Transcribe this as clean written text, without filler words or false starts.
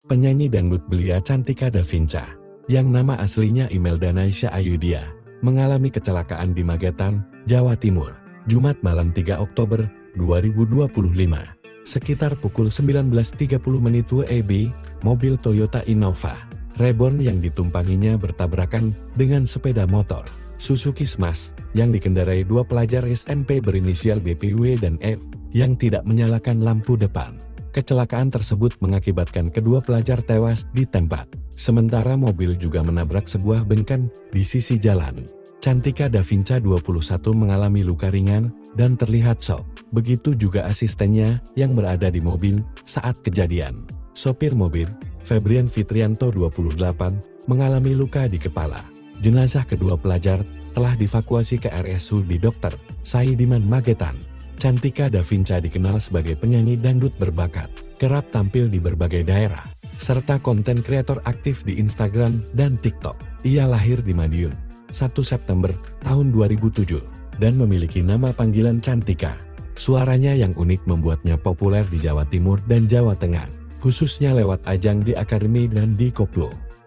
Penyanyi dangdut belia Cantika Davinca, yang nama aslinya Imelda Naisha Ayudhya, mengalami kecelakaan di Magetan, Jawa Timur, Jumat malam 3 Oktober 2025. Sekitar pukul 19.30 WIB, mobil Toyota Innova Reborn yang ditumpanginya bertabrakan dengan sepeda motor Suzuki Smash yang dikendarai dua pelajar SMP berinisial BPW dan F yang tidak menyalakan lampu depan. Kecelakaan tersebut mengakibatkan kedua pelajar tewas di tempat, sementara mobil juga menabrak sebuah bengkel di sisi jalan. Cantika Davinca 21 mengalami luka ringan dan terlihat shock. Begitu juga asistennya yang berada di mobil saat kejadian. Sopir mobil, Febrian Fitrianto 28, mengalami luka di kepala. Jenazah kedua pelajar telah dievakuasi ke RSUD Dr. Saidiman Magetan. Cantika Davinca dikenal sebagai penyanyi dangdut berbakat, kerap tampil di berbagai daerah, serta konten kreator aktif di Instagram dan TikTok. Ia lahir di Madiun, 1 September tahun 2007, dan memiliki nama panggilan Cantika. Suaranya yang unik membuatnya populer di Jawa Timur dan Jawa Tengah, khususnya lewat ajang di Akademi dan di Koplo.